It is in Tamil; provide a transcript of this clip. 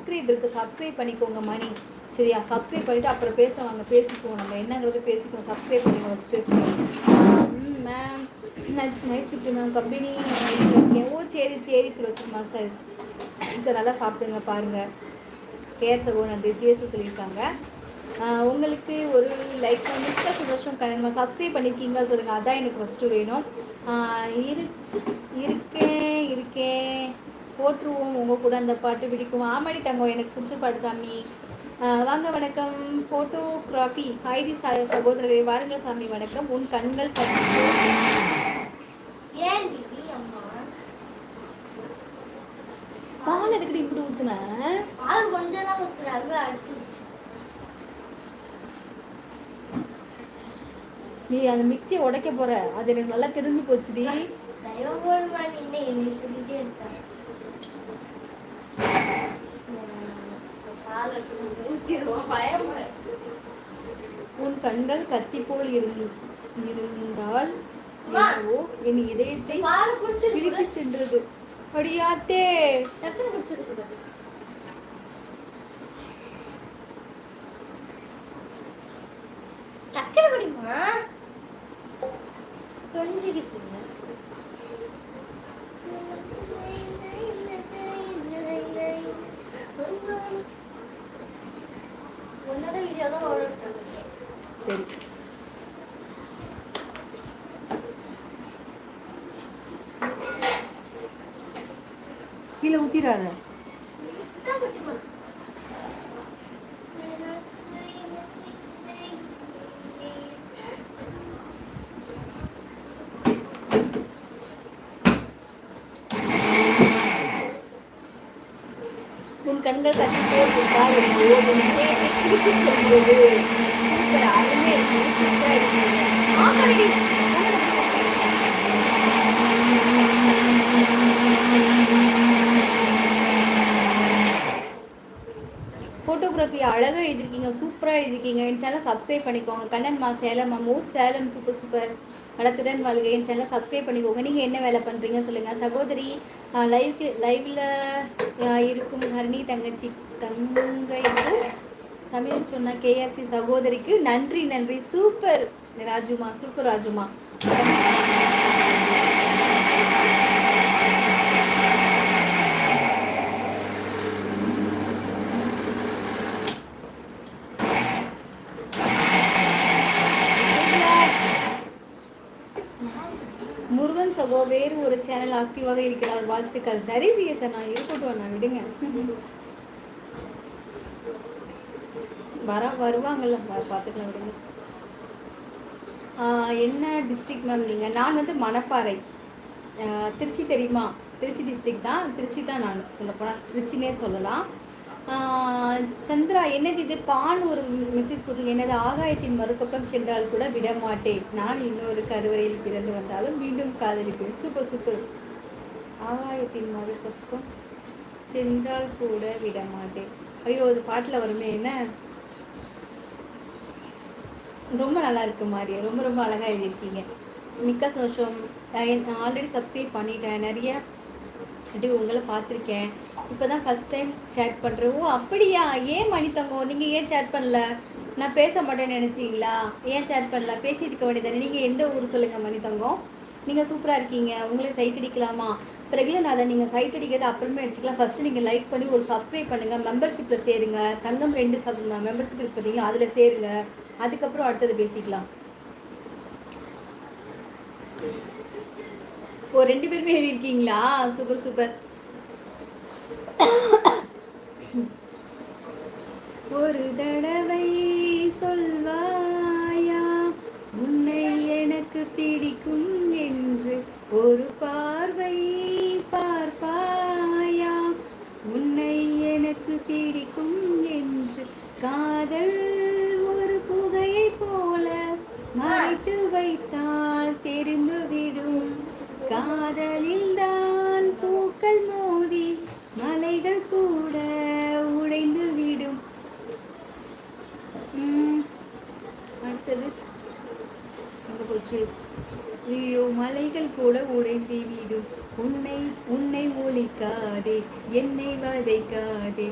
சப்ஸ்கிரைப் இருக்குது, சப்ஸ்கிரைப் பண்ணிக்கோங்க மணி. சரியா? சப்ஸ்கிரைப் பண்ணிவிட்டு அப்புறம் பேசுவாங்க, பேசிக்குவோம். நம்ம என்னங்கிறது பேசிக்குவோம். சப்ஸ்கிரைப் பண்ணுங்க first. Ma'am night shift ma'am, company இருக்கேன். ஓ சரி சரி துளசிமா, சார் சார் நல்லா சாப்பிடுங்க பாருங்கள். கேர் சகோ நன்றி. சிஎஸ்சி சொல்லியிருக்காங்க. உங்களுக்கு ஒரு லைக் மிக்க சந்தோஷம். சப்ஸ்கிரைப் பண்ணியிருக்கீங்களா சொல்லுங்கள், அதான் எனக்கு ஃபஸ்ட்டு வேணும். இருக்கேன் போட்டுருவோம். உங்கள் கூட அந்த பாட்டு பிடிக்கும். ஆமாடி தங்கம், எனக்கு பிடிச்ச பாட்டு சாமி. வாங்க வணக்கம். ஃபோட்டோகிராஃபி ஹைடி சகோதரரை வாருங்கள் சாமி. வணக்கம். உன் கண்கள் பால் எதுக்கிட்ட இப்படி ஊற்றுன? பால் கொஞ்சம் தான் ஊற்றுன, அதுவே அடிச்சிருச்சு. நீ அந்த மிக்சியை உடைக்க போற, அது எனக்கு நல்லா தெரிஞ்சு போச்சுடி. உன் கண்கள் கத்தி போல் இருந்தால் என் இதயத்தை பிடித்து சென்றது. அப்படியாத்தே டக்குனு குடிமா கொஞ்சிக்கிட்டு உன்னோட வீடியோ தான் ஓடட்டும். சரி, கீழே ஊத்திராத. உன் கண்கள் கட்டி போட்டிருந்தால் திருப்பி சொல்வது அருமே ஃபோட்டோகிராஃபி அழகாக எழுதிருக்கீங்க, சூப்பராக எழுதிருக்கீங்க. என் சேனல் சப்ஸ்கிரைப் பண்ணிக்கோங்க. கண்ணன்மா சேலம் அம்மோ சேலம் சூப்பர் சூப்பர். வளத்துடன் வாழ்க. என் சேனல் சப்ஸ்கிரைப் பண்ணிக்கோங்க. நீங்கள் என்ன வேலை பண்ணுறீங்க சொல்லுங்கள். சகோதரி லைவில் இருக்கும் ஹரணி தங்கச்சி தமிழ் சொன்ன கேஆர்சி சகோதரிக்கு நன்றி நன்றி. சூப்பர் ராஜுமா, சூப்பர் ராஜுமா. முருகன் சகோ வேறு ஒரு சேனல் ஆக்டிவாக இருக்கிறார், வாழ்த்துக்கள். சரி சிஎஸ் நான் இருக்கட்டும், நான் விடுங்க. வருவாங்கல்ல, பார்த்துக்கலாம், விடுங்க. என்ன டிஸ்ட்ரிக்ட் மேம் நீங்கள்? நான் வந்து மணப்பாறை, திருச்சி தெரியுமா? திருச்சி டிஸ்ட்ரிக்ட் தான், திருச்சி தான். நான் சொல்லப்போனால் திருச்சினே சொல்லலாம். சந்திரா, என்னது இது பான் ஒரு மெசேஜ் போட்டு, என்னது ஆகாயத்தின் மறுபக்கம் சென்றால் கூட விட மாட்டேன், நான் இன்னொரு கருவறையில் பிறந்து வந்தாலும் மீண்டும் காதலிப்பேன். Super super. ஆகாயத்தின் மறுபக்கம் சென்றால் கூட விட மாட்டேன். ஐயோ, அது பாட்டில் வருமே, என்ன ரொம்ப நல்லா இருக்கு மாதிரி, ரொம்ப ரொம்ப அழகாக எழுதியிருக்கீங்க. மிக்க சந்தோஷம். ஆல்ரெடி சப்ஸ்கிரைப் பண்ணிட்டேன், நிறைய உங்களை பார்த்துருக்கேன். இப்போ தான் ஃபஸ்ட் டைம் சேட் பண்ணுறேன். ஓ அப்படியா? ஏன் மணித்தங்கம் நீங்கள் ஏன் சேட் பண்ணல? நான் பேச மாட்டேன்னு நினச்சிங்களா? ஏன் சேட் பண்ணல? பேசியிருக்க வேண்டியதானே. நீங்கள் எந்த ஊர் சொல்லுங்கள் மணித்தங்கம். நீங்கள் சூப்பராக இருக்கீங்க. உங்களே சைட் அடிக்கலாமா? பிரகலநாதை, நீங்கள் சைட் அடிக்கிறது அப்புறமே அடிச்சிக்கலாம். ஃபஸ்ட்டு நீங்கள் லைக் பண்ணி ஒரு சப்ஸ்கிரைப் பண்ணுங்கள், மெம்பர்ஷிப்பில் சேருங்க. தங்கம் 2 மெம்பர்ஷிப் இருக்கு பார்த்தீங்களா, அதில் சேருங்க. அதுக்கப்புறம் அடுத்தது பேசிக்கலாம். ஓ 2 பேருமே எழுதியிருக்கீங்களா? Super super. ஒரு தடவை சொல்வாயா உன்னை எனக்கு பிடிக்கும் என்று, ஒரு பார்வை பார்ப்பாயா உன்னை எனக்கு பிடிக்கும் என்று, காதல் ஒரு புகையை போல மறைத்து வைத்தால் தெரிந்துவிடும், காதலில் தான் பூக்கள் மோதி மலைகள் கூட உடைந்து விடும். அடுத்தது அங்கே போச்சு. ஐயோ, மலைகள் கூட உடைந்து விடும், உன்னை ஒழிக்காதே, என்னை வதைக்காதே.